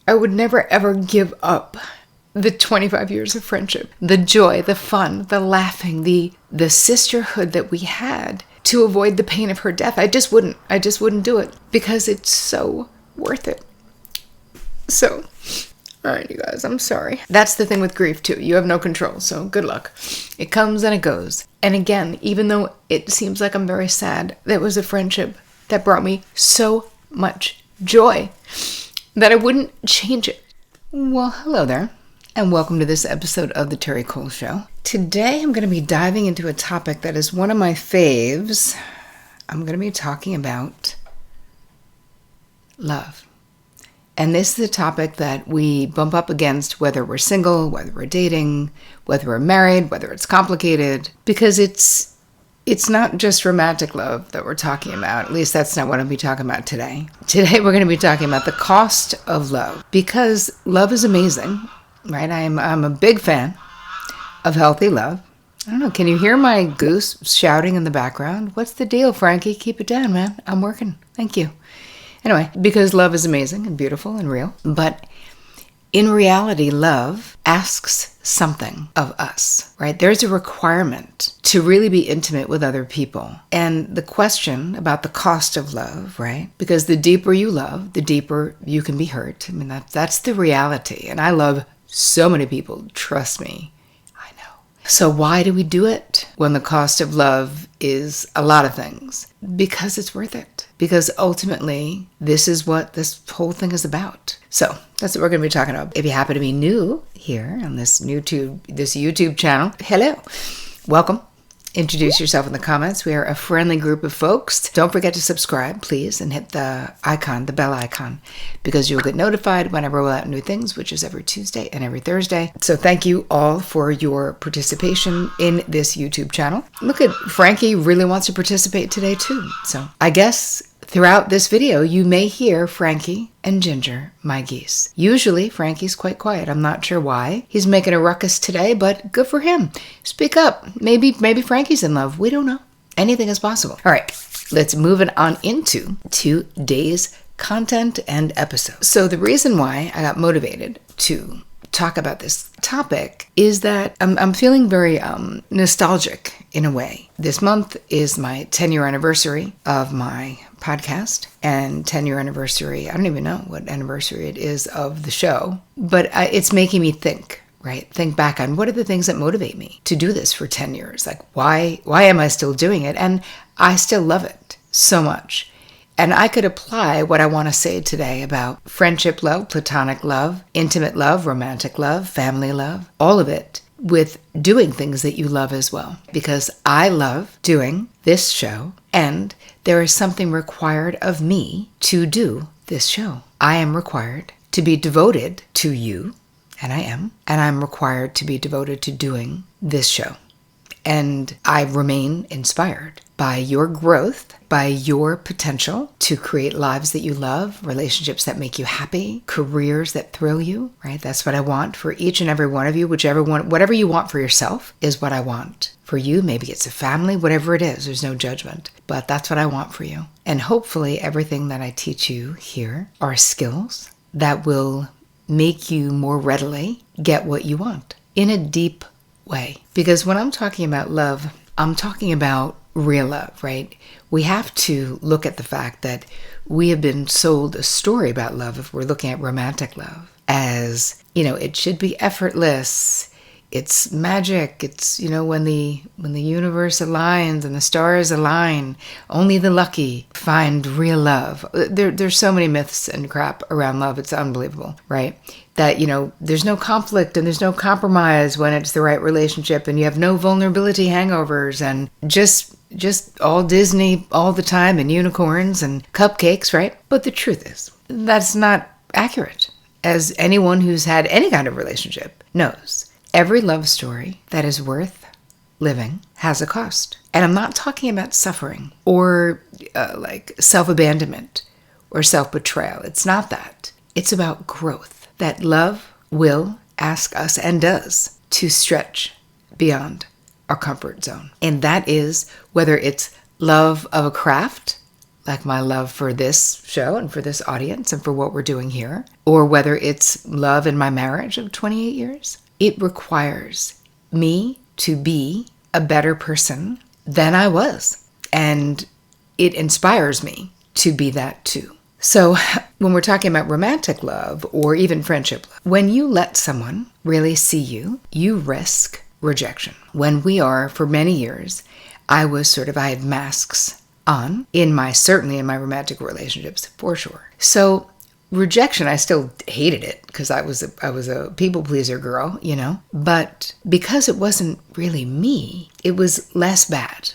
I would never ever give up the 25 years of friendship, the joy, the fun, the laughing, the sisterhood that we had to avoid the pain of her death. I just wouldn't do it because it's so worth it. So, all right, you guys, I'm sorry. That's the thing with grief too. You have no control, so good luck. It comes and it goes. And again, even though it seems like I'm very sad, that was a friendship that brought me so much joy that I wouldn't change it. Well, hello there, and welcome to this episode of the Terri Cole Show. Today, I'm going to be diving into a topic that is one of my faves. I'm going to be talking about love. And this is a topic that we bump up against whether we're single, whether we're dating, whether we're married, whether it's complicated, because it's not just romantic love that we're talking about. At least that's not what I'll be talking about today. Today we're going to be talking about the cost of love, because love is amazing, right? I'm a big fan of healthy love. I don't know, can you hear my goose shouting in the background? What's the deal, Frankie? Keep it down, man. I'm working. Thank you. Anyway, because love is amazing and beautiful and real, but in reality, love asks something of us, right? There's a requirement to really be intimate with other people. And the question about the cost of love, right? Because the deeper you love, the deeper you can be hurt. I mean, that's the reality. And I love so many people, trust me. I know. So why do we do it when the cost of love is a lot of things? Because it's worth it. Because ultimately, this is what this whole thing is about. So that's what we're going to be talking about. If you happen to be new here on this YouTube channel, hello, welcome. Introduce yourself in the comments. We are a friendly group of folks. Don't forget to subscribe, please, and hit the bell icon, because you'll get notified whenever we roll out new things, which is every Tuesday and every Thursday. So thank you all for your participation in this YouTube channel. Look at Frankie really wants to participate today too. So I guess throughout this video, you may hear Frankie and Ginger, my geese. Usually, Frankie's quite quiet. I'm not sure why. He's making a ruckus today, but good for him. Speak up. Maybe Frankie's in love. We don't know. Anything is possible. All right, let's move it on into today's content and episode. So the reason why I got motivated to talk about this topic is that I'm feeling very nostalgic in a way. This month is my 10-year anniversary of my podcast, and 10-year anniversary, I don't even know what anniversary it is of the show, but it's making me think, right? Think back on what are the things that motivate me to do this for 10 years? Like, why am I still doing it? And I still love it so much. And I could apply what I want to say today about friendship love, platonic love, intimate love, romantic love, family love, all of it, with doing things that you love as well. Because I love doing this show, and there is something required of me to do this show. I am required to be devoted to you, and I am, and I'm required to be devoted to doing this show. And I remain inspired by your growth, by your potential to create lives that you love, relationships that make you happy, careers that thrill you, right? That's what I want for each and every one of you. Whatever you want for yourself is what I want for you. Maybe it's a family, whatever it is, there's no judgment, but that's what I want for you. And hopefully everything that I teach you here are skills that will make you more readily get what you want in a deep way. Because when I'm talking about love, I'm talking about real love, right? We have to look at the fact that we have been sold a story about love, if we're looking at romantic love, as, it should be effortless. It's magic. It's, when the universe aligns and the stars align, only the lucky find real love. There's so many myths and crap around love. It's unbelievable, right? That, there's no conflict and there's no compromise when it's the right relationship, and you have no vulnerability hangovers, and just all Disney all the time, and unicorns and cupcakes, right? But the truth is, that's not accurate, as anyone who's had any kind of relationship knows. Every love story that is worth living has a cost. And I'm not talking about suffering or like self-abandonment or self-betrayal. It's not that. It's about growth. That love will ask us, and does, to stretch beyond our comfort zone. And that is whether it's love of a craft, like my love for this show and for this audience and for what we're doing here, or whether it's love in my marriage of 28 years, it requires me to be a better person than I was. And it inspires me to be that too. So when we're talking about romantic love or even friendship love, when you let someone really see you, you risk rejection. When we are, for many years, I had masks on certainly in my romantic relationships, for sure. So rejection, I still hated it because I was a people pleaser girl, but because it wasn't really me, it was less bad.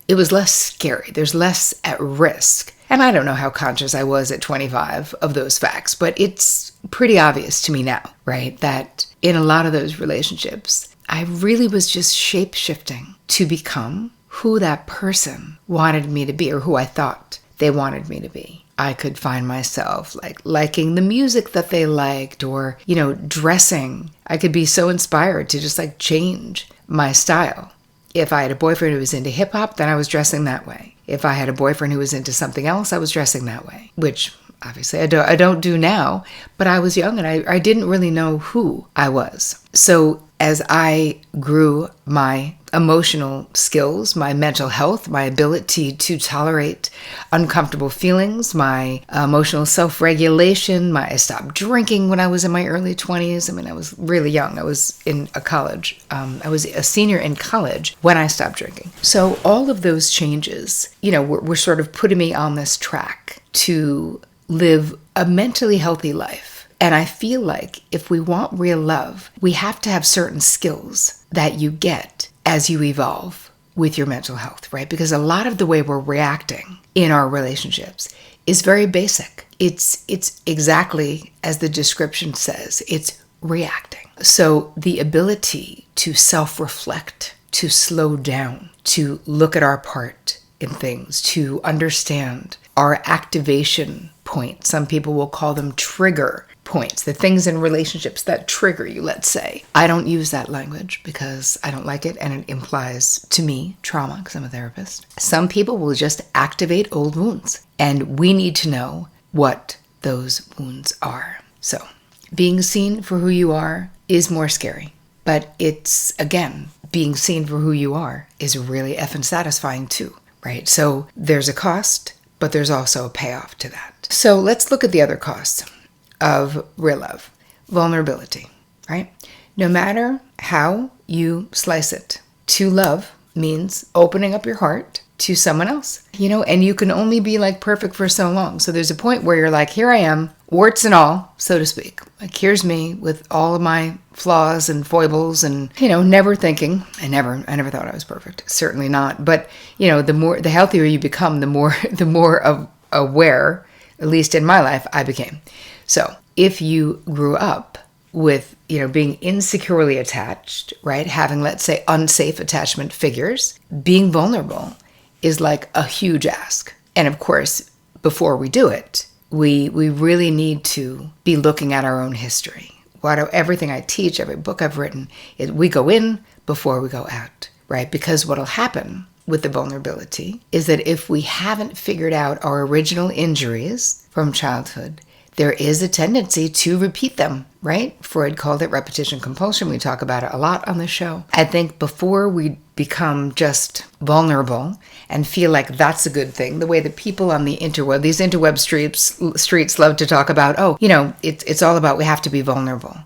It was less scary. There's less at risk. And I don't know how conscious I was at 25 of those facts, but it's pretty obvious to me now, right? That in a lot of those relationships, I really was just shape-shifting to become who that person wanted me to be, or who I thought they wanted me to be. I could find myself liking the music that they liked, or, dressing. I could be so inspired to just change my style. If I had a boyfriend who was into hip hop, then I was dressing that way. If I had a boyfriend who was into something else, I was dressing that way, which obviously I don't do now, but I was young and I didn't really know who I was. So as I grew my emotional skills, my mental health, my ability to tolerate uncomfortable feelings, my emotional self-regulation, I stopped drinking when I was in my early 20s. I was really young. I was in a college. I was a senior in college when I stopped drinking. So all of those changes, were sort of putting me on this track to live a mentally healthy life. And I feel like if we want real love, we have to have certain skills that you get as you evolve with your mental health, right? Because a lot of the way we're reacting in our relationships is very basic. It's exactly as the description says, it's reacting. So the ability to self-reflect, to slow down, to look at our part in things, to understand our activation points. Some people will call them trigger points, the things in relationships that trigger you, let's say. I don't use that language because I don't like it and it implies to me trauma because I'm a therapist. Some people will just activate old wounds and we need to know what those wounds are. So being seen for who you are is more scary, but it's, again, being seen for who you are is really effing satisfying too, right? So there's a cost, but there's also a payoff to that. So let's look at the other costs of real love. Vulnerability, right? No matter how you slice it, to love means opening up your heart to someone else, and you can only be perfect for so long. So there's a point where you're here I am, warts and all, so to speak. Here's me with all of my flaws and foibles and, never thinking. I never thought I was perfect. Certainly not. But, the healthier you become, the more aware, at least in my life, I became. So if you grew up with, being insecurely attached, right? Having, let's say, unsafe attachment figures, being vulnerable is a huge ask. And of course, before we do it, we really need to be looking at our own history. Everything I teach, every book I've written, we go in before we go out, right? Because what'll happen with the vulnerability is that if we haven't figured out our original injuries from childhood, there is a tendency to repeat them, right? Freud called it repetition compulsion. We talk about it a lot on the show. I think before we become just vulnerable and feel like that's a good thing, the way that people on the interweb, these interweb streets love to talk about, it's all about we have to be vulnerable.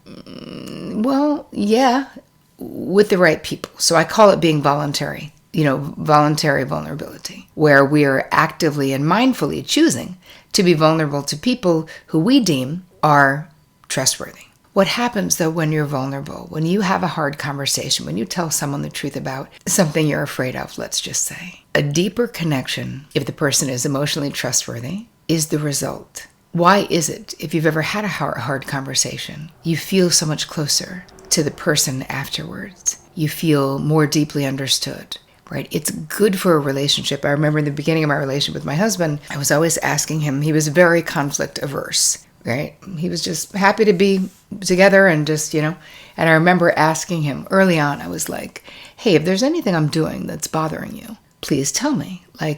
Well, yeah, with the right people. So I call it being voluntary. Voluntary vulnerability, where we are actively and mindfully choosing to be vulnerable to people who we deem are trustworthy. What happens, though, when you're vulnerable, when you have a hard conversation, when you tell someone the truth about something you're afraid of, let's just say, a deeper connection, if the person is emotionally trustworthy, is the result. Why is it, if you've ever had a hard conversation, you feel so much closer to the person afterwards? You feel more deeply understood. Right? It's good for a relationship. I remember in the beginning of my relationship with my husband, I was always asking him, he was very conflict averse, right? He was just happy to be together and just, and I remember asking him early on, I was like, hey, if there's anything I'm doing that's bothering you, please tell me. I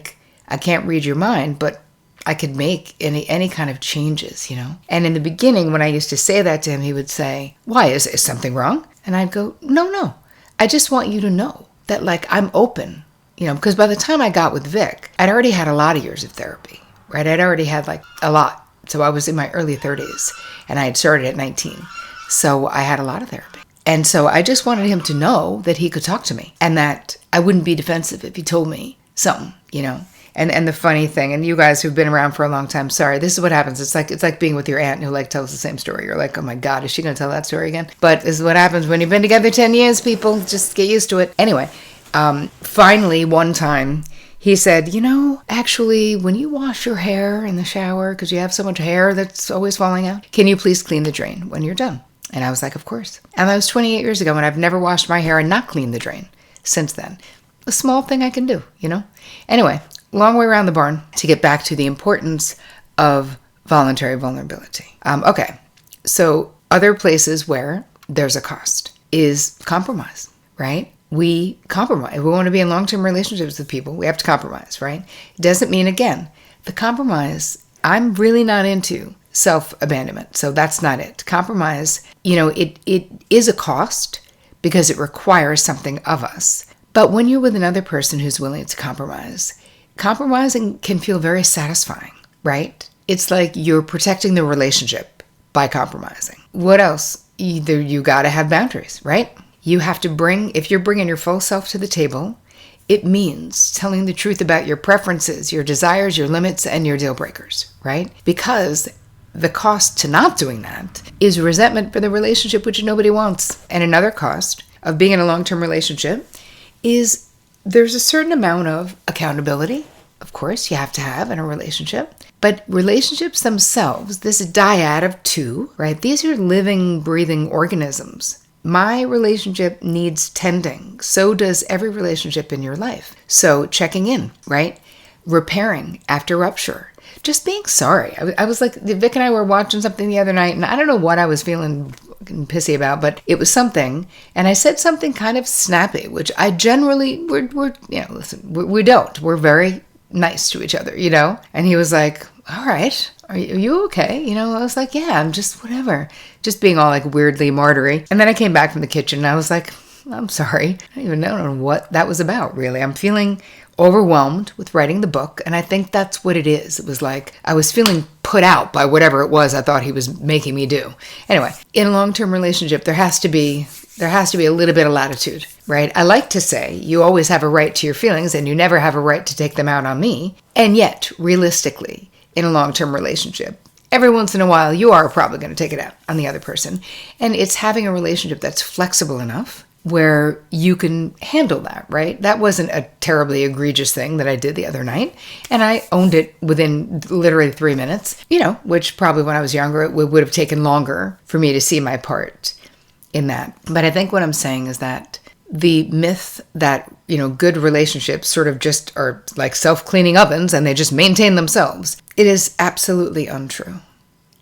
can't read your mind, but I could make any kind of changes, And in the beginning, when I used to say that to him, he would say, why, is something wrong? And I'd go, no. I just want you to know that, like, I'm open, because by the time I got with Vic, I'd already had a lot of years of therapy, right? I'd already had, like, a lot. So I was in my early 30s, and I had started at 19. So I had a lot of therapy. And so I just wanted him to know that he could talk to me and that I wouldn't be defensive if he told me something, And the funny thing, and you guys who've been around for a long time, sorry, this is what happens. It's like being with your aunt who tells the same story. You're like, oh my God, is she going to tell that story again? But this is what happens when you've been together 10 years, people. Just get used to it. Anyway, finally, one time, he said, actually, when you wash your hair in the shower, because you have so much hair that's always falling out, can you please clean the drain when you're done? And I was like, of course. And that was 28 years ago, and I've never washed my hair and not cleaned the drain since then. A small thing I can do, Anyway, long way around the barn to get back to the importance of voluntary vulnerability. Okay, so other places where there's a cost is compromise, right? We compromise. We want to be in long-term relationships with people. We have to compromise, right? It doesn't mean, again, the compromise, I'm really not into self-abandonment. So that's not it. Compromise, it is a cost because it requires something of us. But when you're with another person who's willing to compromise, compromising can feel very satisfying, right? It's like you're protecting the relationship by compromising. What else? Either you got to have boundaries, right? You have to if you're bringing your full self to the table, it means telling the truth about your preferences, your desires, your limits, and your deal breakers, right? Because the cost to not doing that is resentment for the relationship, which nobody wants. And another cost of being in a long-term relationship is there's a certain amount of accountability, of course, you have to have in a relationship. But relationships themselves, this dyad of two, right? These are living, breathing organisms. My relationship needs tending. So does every relationship in your life. So checking in, right? Repairing after rupture. Just being sorry. I was like, Vic and I were watching something the other night, and I don't know what I was feeling pissy about, but it was something, and I said something kind of snappy, which I generally, we don't. We're very nice to each other, And he was like, all right, are you okay? I was like, yeah, I'm just whatever. Just being all like weirdly martyry. And then I came back from the kitchen, and I was like, I'm sorry. I don't even know what that was about, really. I'm feeling overwhelmed with writing the book, and I think that's what it is. It was like I was feeling put out by whatever it was I thought he was making me do. Anyway, in a long-term relationship, there has to be a little bit of latitude, right? I like to say you always have a right to your feelings and you never have a right to take them out on me. And yet, realistically, in a long-term relationship, every once in a while, you are probably going to take it out on the other person. And it's having a relationship that's flexible enough where you can handle that, right? That wasn't a terribly egregious thing that I did the other night. And I owned it within literally 3 minutes, which probably when I was younger, it would have taken longer for me to see my part in that. But I think what I'm saying is that the myth that, good relationships sort of just are like self-cleaning ovens and they just maintain themselves, it is absolutely untrue.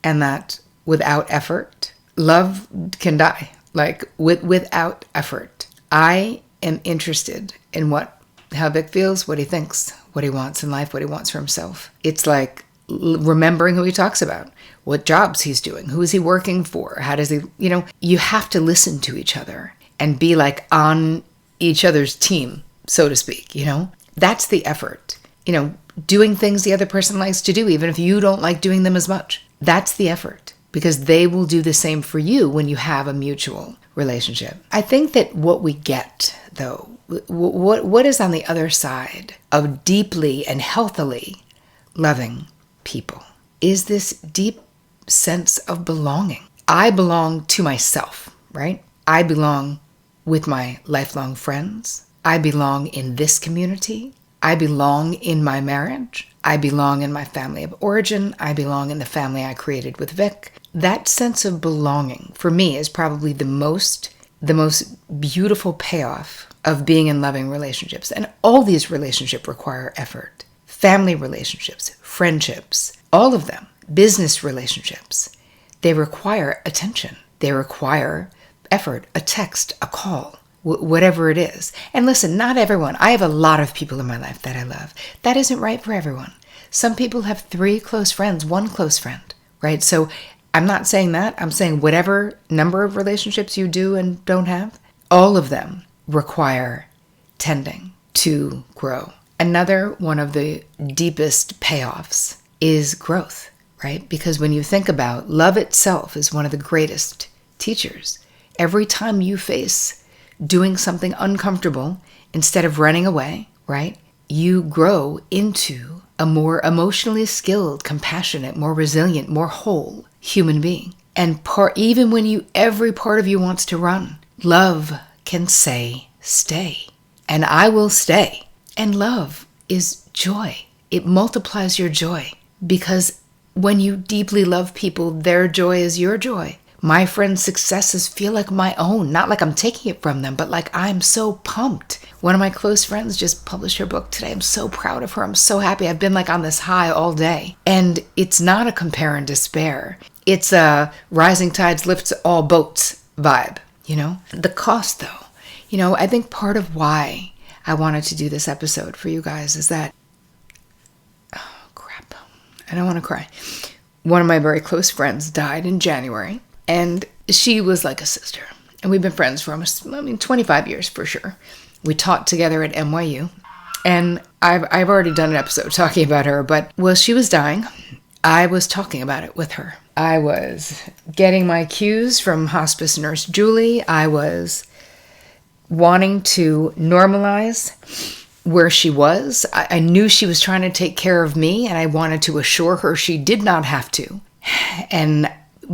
And that without effort, love can die. Like without effort. I am interested in how Vic feels, what he thinks, what he wants in life, what he wants for himself. It's like remembering who he talks about, what jobs he's doing, who is he working for, how does he, you have to listen to each other and be like on each other's team, so to speak, That's the effort. Doing things the other person likes to do, even if you don't like doing them as much. That's the effort. Because they will do the same for you when you have a mutual relationship. I think that what we get, though, what is on the other side of deeply and healthily loving people is this deep sense of belonging. I belong to myself, right? I belong with my lifelong friends. I belong in this community. I belong in my marriage. I belong in my family of origin. I belong in the family I created with Vic. That sense of belonging, for me, is probably the most beautiful payoff of being in loving relationships. And all these relationships require effort. Family relationships, friendships, all of them, business relationships, they require attention. They require effort, a text, a call, whatever it is. And listen, not everyone. I have a lot of people in my life that I love. That isn't right for everyone. Some people have 3 close friends, 1 close friend, right? So I'm not saying that. I'm saying whatever number of relationships you do and don't have, all of them require tending to grow. Another one of the deepest payoffs is growth, right? Because when you think about love itself is one of the greatest teachers. Every time you face doing something uncomfortable, instead of running away, right, you grow into a more emotionally skilled, compassionate, more resilient, more whole human being. And even when every part of you wants to run, love can say, stay. And I will stay. And love is joy. It multiplies your joy. Because when you deeply love people, their joy is your joy. My friends' successes feel like my own, not like I'm taking it from them, but like I'm so pumped. One of my close friends just published her book today. I'm so proud of her. I'm so happy. I've been like on this high all day. And it's not a compare and despair. It's a rising tides lifts all boats vibe, you know? The cost though, you know, I think part of why I wanted to do this episode for you guys is that, oh crap, I don't want to cry. One of my very close friends died in January. And she was like a sister. And we've been friends for almost, 25 years for sure. We taught together at NYU. And I've already done an episode talking about her. But while she was dying, I was talking about it with her. I was getting my cues from hospice nurse Julie. I was wanting to normalize where she was. I knew she was trying to take care of me. And I wanted to assure her she did not have to. And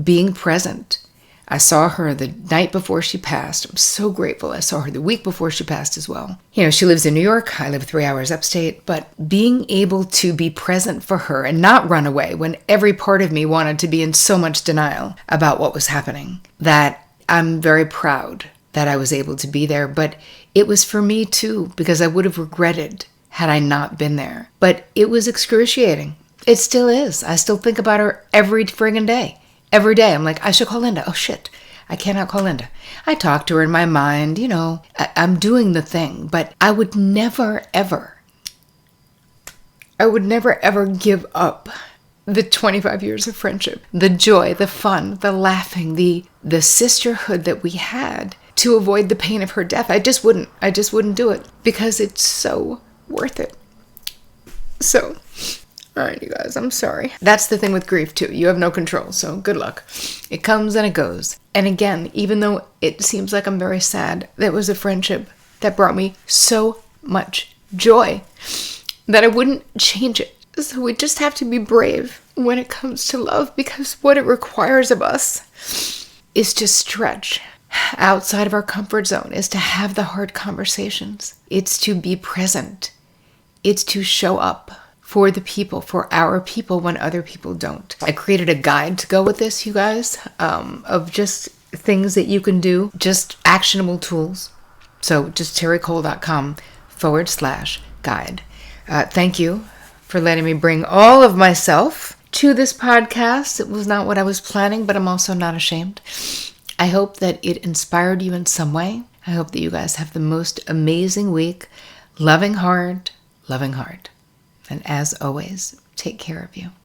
being present. I saw her the night before she passed. I'm so grateful. I saw her the week before she passed as well. You know, she lives in New York. I live 3 hours upstate. But being able to be present for her and not run away when every part of me wanted to be in so much denial about what was happening, that I'm very proud that I was able to be there. But it was for me too, because I would have regretted had I not been there. But it was excruciating. It still is. I still think about her every friggin' day. Every day, I'm like, I should call Linda. Oh, shit. I cannot call Linda. I talk to her in my mind, you know. I'm doing the thing. But I would never, ever give up the 25 years of friendship. The joy, the fun, the laughing, the sisterhood that we had to avoid the pain of her death. I just wouldn't do it. Because it's so worth it. So, all right, you guys, I'm sorry. That's the thing with grief, too. You have no control, so good luck. It comes and it goes. And again, even though it seems like I'm very sad, that was a friendship that brought me so much joy that I wouldn't change it. So we just have to be brave when it comes to love, because what it requires of us is to stretch outside of our comfort zone, is to have the hard conversations. It's to be present. It's to show up for the people, for our people when other people don't. I created a guide to go with this, you guys, of just things that you can do, just actionable tools. So just terricole.com/guide. Thank you for letting me bring all of myself to this podcast. It was not what I was planning, but I'm also not ashamed. I hope that it inspired you in some way. I hope that you guys have the most amazing week. Loving hard, loving hard. And as always, take care of you.